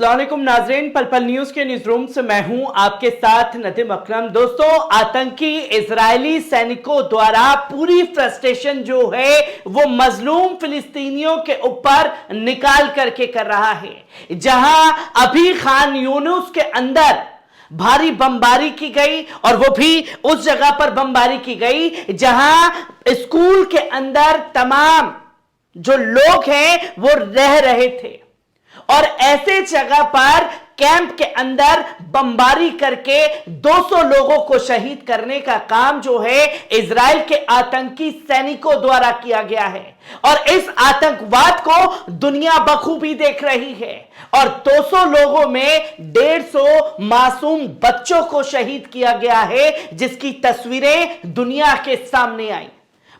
अस्सलाम वालेकुम नाज़रीन, पल पल न्यूज के न्यूज रूम से मैं हूं आपके साथ नदीम अकरम। दोस्तों, आतंकी इजरायली सैनिकों द्वारा पूरी फ्रस्ट्रेशन जो है वो मजलूम फिलिस्तीनियों के ऊपर निकाल करके कर रहा है। जहां अभी खान यूनुस के अंदर भारी बमबारी की गई और वो भी उस जगह पर बमबारी की गई जहां स्कूल के अंदर तमाम जो लोग हैं वो रह रहे थे और ऐसे जगह पर कैंप के अंदर बमबारी करके 200 लोगों को शहीद करने का काम जो है इजराइल के आतंकी सैनिकों द्वारा किया गया है। और इस आतंकवाद को दुनिया बखूबी देख रही है और 200 लोगों में 150 मासूम बच्चों को शहीद किया गया है, जिसकी तस्वीरें दुनिया के सामने आई।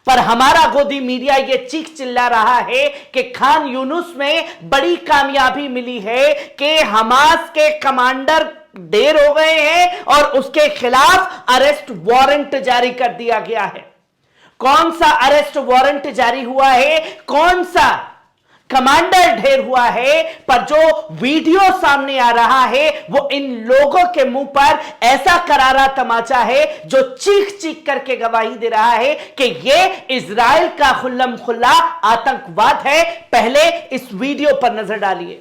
पर हमारा गोदी मीडिया ये चीख चिल्ला रहा है कि खान यूनुस में बड़ी कामयाबी मिली है कि हमास के कमांडर ढेर हो गए हैं और उसके खिलाफ अरेस्ट वारंट जारी कर दिया गया है। कौन सा अरेस्ट वारंट जारी हुआ है, कौन सा कमांडर ढेर हुआ है, पर जो वीडियो सामने आ रहा है वो इन लोगों के मुंह पर ऐसा करारा तमाचा है जो चीख चीख करके गवाही दे रहा है कि ये इजराइल का खुल्लम खुल्ला आतंकवाद है। पहले इस वीडियो पर नजर डालिए।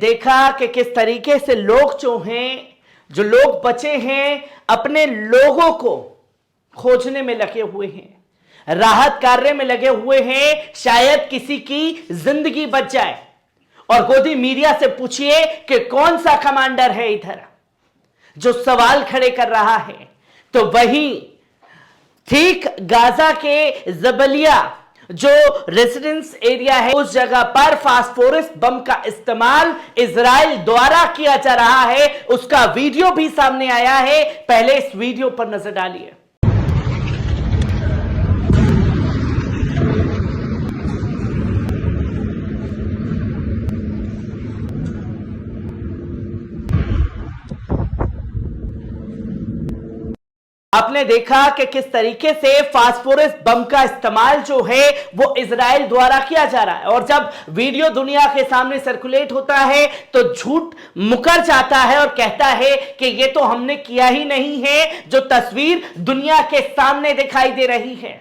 देखा कि किस तरीके से लोग जो लोग बचे हैं अपने लोगों को खोजने में लगे हुए हैं, राहत कार्य में लगे हुए हैं, शायद किसी की जिंदगी बच जाए। और गोदी मीडिया से पूछिए कि कौन सा कमांडर है इधर जो सवाल खड़े कर रहा है। तो वही ठीक गाजा के जबलिया जो रेजिडेंस एरिया है उस जगह पर फास्फोरस बम का इस्तेमाल इजराइल द्वारा किया जा रहा है, उसका वीडियो भी सामने आया है। पहले इस वीडियो पर नजर डालिए। आपने देखा कि किस तरीके से फास्फोरस बम का इस्तेमाल जो है वो इजराइल द्वारा किया जा रहा है। और जब वीडियो दुनिया के सामने सर्कुलेट होता है तो झूठ मुकर जाता है और कहता है कि ये तो हमने किया ही नहीं है, जो तस्वीर दुनिया के सामने दिखाई दे रही है।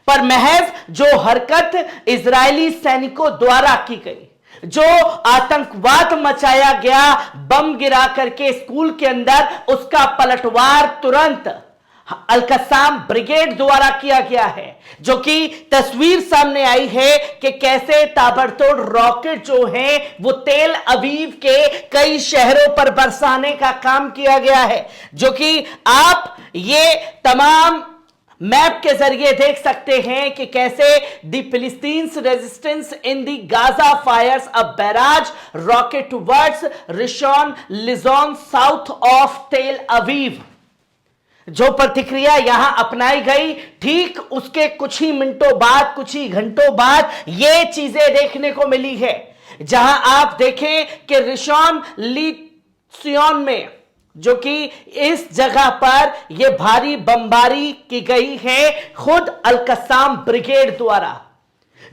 पर महज जो हरकत इजरायली सैनिकों द्वारा की गई, जो आतंकवाद मचाया गया बम गिरा करके स्कूल के अंदर, उसका पलटवार तुरंत अल-कस्साम ब्रिगेड द्वारा किया गया है। जो कि तस्वीर सामने आई है कि कैसे ताबड़तोड़ रॉकेट जो है वो तेल अवीव के कई शहरों पर बरसाने का काम किया गया है, जो कि आप ये तमाम मैप के जरिए देख सकते हैं कि कैसे the Palestinians resistance in the Gaza fires a barrage rocket towards Rishon Lezion south of Tel Aviv. जो प्रतिक्रिया यहां अपनाई गई, ठीक उसके कुछ ही मिनटों बाद, कुछ ही घंटों बाद ये चीजें देखने को मिली है। जहां आप देखें कि रिशॉन लिसियोन में, जो कि इस जगह पर यह भारी बमबारी की गई है खुद अल-कस्साम ब्रिगेड द्वारा,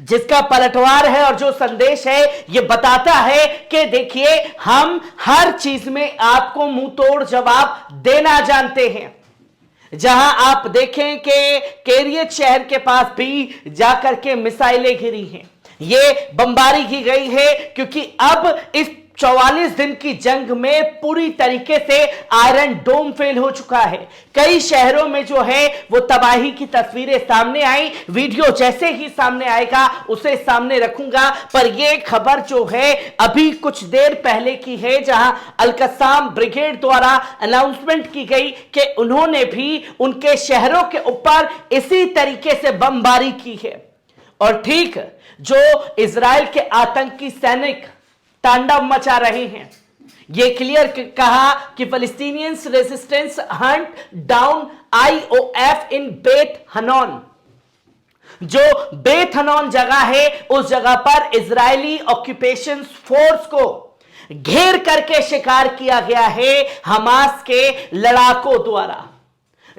जिसका पलटवार है और जो संदेश है ये बताता है कि देखिए हम हर चीज में आपको मुंह तोड़ जवाब देना जानते हैं। जहां आप देखें कि केरियत शहर के पास भी जाकर के मिसाइलें गिरी हैं, ये बमबारी की गई है क्योंकि अब इस 44 दिन की जंग में पूरी तरीके से आयरन डोम फेल हो चुका है। कई शहरों में जो है वो तबाही की तस्वीरें सामने आई। वीडियो जैसे ही सामने आएगा उसे सामने रखूंगा, पर यह खबर जो है अभी कुछ देर पहले की है, जहां अल-कस्साम ब्रिगेड द्वारा अनाउंसमेंट की गई कि उन्होंने भी उनके शहरों के ऊपर इसी तरीके से बमबारी की है। और ठीक जो इजराइल के आतंकी सैनिक तांडव मचा रहे हैं, यह क्लियर कहा कि फिलिस्तीनियंस रेजिस्टेंस हंट डाउन आईओएफ इन बेत हनोन। जो बेत हनोन जगह है उस जगह पर इजरायली ऑक्यूपेशन फोर्स को घेर करके शिकार किया गया है हमास के लड़ाकों द्वारा।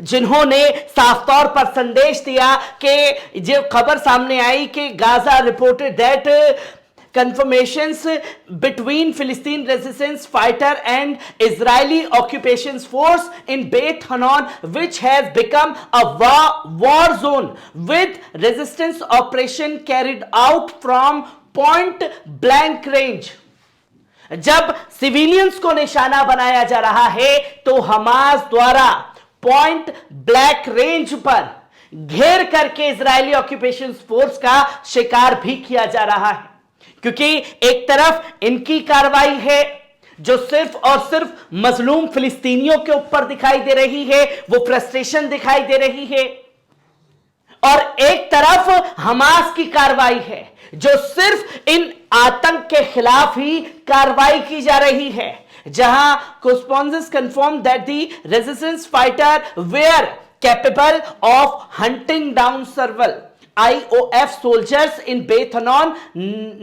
जिन्होंने साफ तौर पर संदेश दिया कि जो खबर सामने आई कि Gaza reported that confirmations between Philistine resistance fighter and Israeli occupation force in Beit Hanon, which has become a war zone with resistance operation carried out from point blank range. जब सिविलियंस को निशाना बनाया जा रहा है तो Hamas द्वारा point black range पर घेर करके इजरायली ऑक्यूपेशन फोर्स का शिकार भी किया जा रहा है, क्योंकि एक तरफ इनकी कार्रवाई है जो सिर्फ और सिर्फ मजलूम फिलिस्तीनियों के ऊपर दिखाई दे रही है, वो फ्रस्ट्रेशन दिखाई दे रही है, और एक तरफ हमास की कार्रवाई है जो सिर्फ इन आतंक के खिलाफ ही कार्रवाई की जा रही है, जहां correspondents confirmed that the resistance fighter were capable of hunting down several IOF soldiers in Beit Hanon.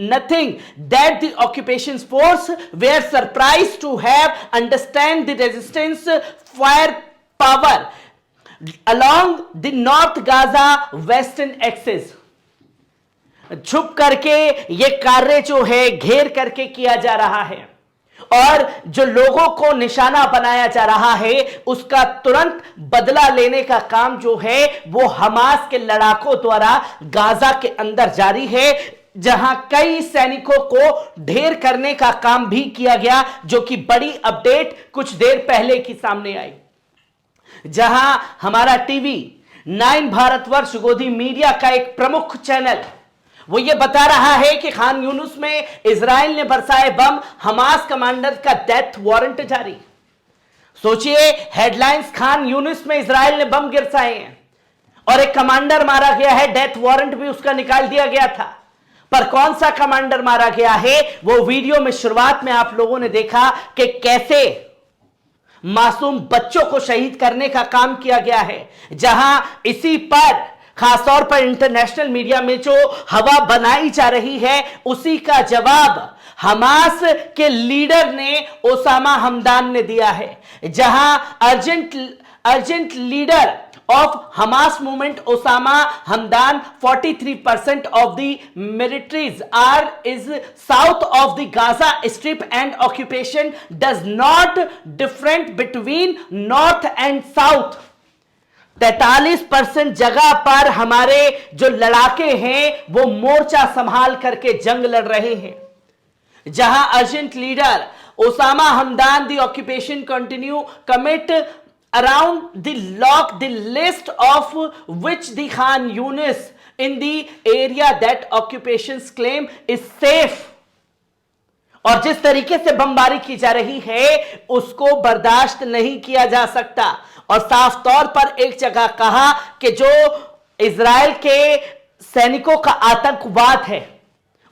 Nothing that the occupation force were surprised to have understand the resistance firepower along the North Gaza western axis. छुप करके ये कार्य जो है घेर करके किया जा रहा है और जो लोगों को निशाना बनाया जा रहा है उसका तुरंत बदला लेने का काम जो है वो हमास के लड़ाकों द्वारा गाजा के अंदर जारी है, जहां कई सैनिकों को ढेर करने का काम भी किया गया, जो कि बड़ी अपडेट कुछ देर पहले की सामने आई, जहां हमारा टीवी 9 भारतवर्ष गोदी मीडिया का एक प्रमुख चैनल वो ये बता रहा है कि खान यूनुस में इजराइल ने बरसाए बम, हमास कमांडर का डेथ वारंट जारी। सोचिए, हेडलाइंस खान यूनुस में इजराइल ने बम गिरसाए हैं और एक कमांडर मारा गया है, डेथ वारंट भी उसका निकाल दिया गया था। पर कौन सा कमांडर मारा गया है वो वीडियो में शुरुआत में आप लोगों ने देखा कि कैसे मासूम बच्चों को शहीद करने का काम किया गया है, जहां इसी पर खासतौर पर इंटरनेशनल मीडिया में जो हवा बनाई जा रही है उसी का जवाब हमास के लीडर ने ओसामा हमदान ने दिया है, जहां urgent leader of Hamas movement Osama Hamdan 43% of the militaries is south of the Gaza Strip and occupation does not different between north and south. 43% जगह पर हमारे जो लड़ाके हैं वो मोर्चा संभाल करके जंग लड़ रहे हैं, जहां urgent leader Osama Hamdan the occupation continue commit around the list of which the Khan Yunis in the area that occupations claim is safe. और जिस तरीके से बमबारी की जा रही है उसको बर्दाश्त नहीं किया जा सकता, और साफ तौर पर एक जगह कहा कि जो इजराइल के सैनिकों का आतंकवाद है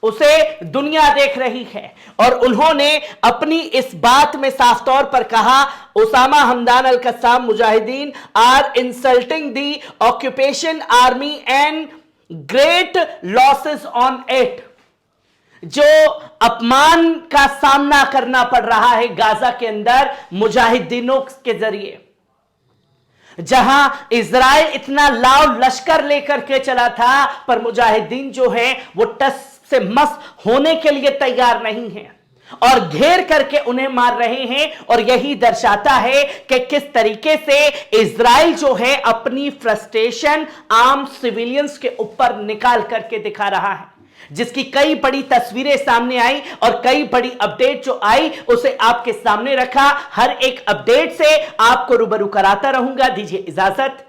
उसे दुनिया देख रही है, और उन्होंने अपनी इस बात में साफ तौर पर कहा ओसामा हमदान अल कस्साम मुजाहिदीन are insulting the occupation army and great losses on it. जो अपमान का सामना करना पड़ रहा है गाजा के अंदर मुजाहिदीनों के जरिए, जहां इजराइल इतना लाव लश्कर लेकर के चला था पर मुजाहिदीन जो है वो टस से मस होने के लिए तैयार नहीं है और घेर करके उन्हें मार रहे हैं। और यही दर्शाता है कि किस तरीके से इजराइल जो है अपनी फ्रस्ट्रेशन आम सिविलियंस के ऊपर निकाल करके दिखा रहा है, जिसकी कई बड़ी तस्वीरें सामने आई और कई बड़ी अपडेट जो आई उसे आपके सामने रखा। हर एक अपडेट से आपको रूबरू कराता रहूंगा। दीजिए इजाजत।